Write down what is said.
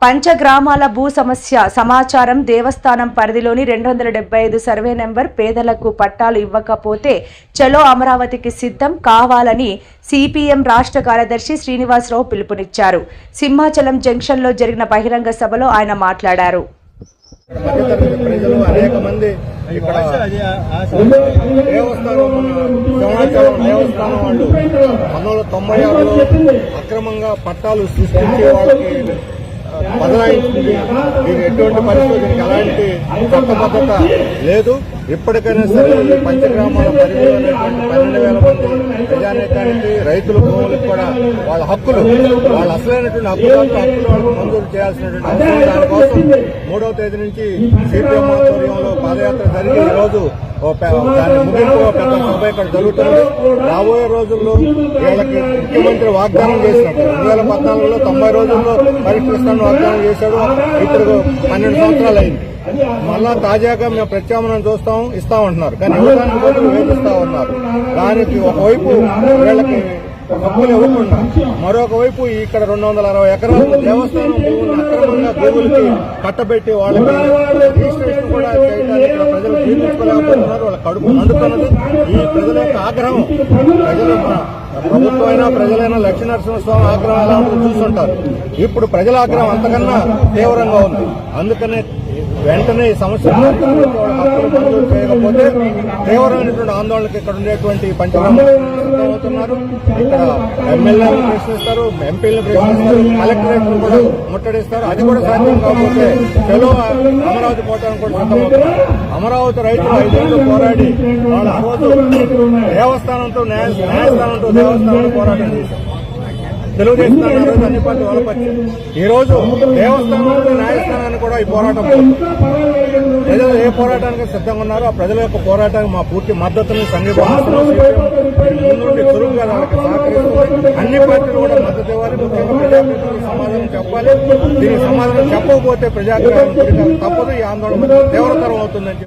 పంచగ్రామాల భూ సమస్య సమాచారం దేవస్థానం పరిధిలోని 275 సర్వే నెంబర్ పేదలకు పట్టాలు ఇవ్వకపోతే చలో అమరావతికి సిద్ధం కావాలని సిపిఎం రాష్ట్ర కార్యదర్శి శ్రీనివాసరావు పిలుపునిచ్చారు. సింహాచలం జంక్షన్లో జరిగిన బహిరంగ సభలో ఆయన మాట్లాడారు. అక్రమంగా పట్టాలు సృష్టించే వాళ్ళకి బదలాయించింది. దీని ఎటువంటి పరిస్థితులకు ఎలాంటి చట్టబద్ధత లేదు. ఇప్పటికైనా సరే ఈ పంచగ్రామాల పరిధిలో 12,000 మంది ప్రజానీకానికి రైతుల భూములకు కూడా వాళ్ళ హక్కులు, వాళ్ళ అసలైనటువంటి హక్కులు వాళ్ళకు మంజూరు చేయాల్సినటువంటి అవసరం. దానికోసం 3వ తేదీ నుంచి సిపిఎం ఆధ్వర్యంలో పాదయాత్ర జరిగి ఈరోజు దాని ముగింపులో పెద్ద సభ ఇక్కడ జరుగుతుంది. రాబోయే రోజుల్లో వీళ్ళకి ముఖ్యమంత్రి వాగ్దానం చేసినట్టు 2014లో 90 రోజుల్లో పరిష్కరిస్తానని వాగ్దానం చేశాడు. ఇప్పుడు 12 సంవత్సరాలు అయింది. మళ్ళా తాజాగా మేము ప్రత్యామ్నాయం ఇస్తామంటున్నారు, కానీ ఇవ్వడానికి బదులు వేధిస్తా ఉన్నారు. దానికి ఒకవైపు వీళ్ళకి హక్కులు ఇవ్వకుండా మరొక వైపు ఇక్కడ 260 ఎకరాలు దేవస్థానం భూములు అక్రమంగా భూములకి కట్టబెట్టి వాళ్ళకి రిజిస్ట్రేషన్ కూడా చేయడానికి ప్రజలు జీర్ణించుకోలేకపోతున్నారు. వాళ్ళ కడుపు మండుతున్నది. ఈ ప్రజల యొక్క ఆగ్రహం, ప్రజలు ప్రభుత్వమైనా ప్రజలైనా లక్ష్మీనరసింహస్వామి ఆగ్రహం ఎలా ఉంటుందో చూస్తుంటారు. ఇప్పుడు ప్రజల ఆగ్రహం అంతకన్నా తీవ్రంగా ఉంది. అందుకనే వెంటనే ఈ సమస్య హక్కులు మంజూరు చేయకపోతే తీవ్రమైనటువంటి ఆందోళనకు ఇక్కడ ఉండేటువంటి పంచగ్రామాలు సిద్ధమవుతున్నారు. ఇక్కడ ఎమ్మెల్యేలను ప్రశ్నిస్తారు, ఎంపీలను ప్రశ్నిస్తారు, కలెక్టరేట్ కూడా ముట్టడిస్తారు. అది కూడా సాధ్యం కాకపోతే చలో అమరావతి పోవడానికి కూడా సిద్ధమవుతున్నారు. అమరావతి రైతులు 5 ఏళ్లు పోరాడి వాళ్ళు ఆ రోజు దేవస్థానంతో న్యాయస్థానంతో దేవస్థానంలో పోరాటం చేశారు. తెలుగుదేశం అన్ని పార్టీ బలపరిచారు. ఈ రోజు దేవస్థానంలో న్యాయస్థానాన్ని కూడా ఈ పోరాటం ప్రజలు ఏ పోరాటానికి సిద్ధంగా ఉన్నారో ఆ ప్రజల యొక్క పోరాటానికి మా పూర్తి మద్దతుని సంఘీభావిస్తున్నాం. ముందుండి చురుగ్గా వాళ్ళకి సహకరిస్తుంది. అన్ని పార్టీలు కూడా మద్దతు ఇవ్వాలి. ముఖ్యంగా ప్రజాప్రతినిధులకు సమాధానం చెప్పాలి. దీనికి సమాధానం చెప్పకపోతే ప్రజాగ్రహం తప్పదు. ఈ ఆందోళన తీవ్రతరం అవుతుందని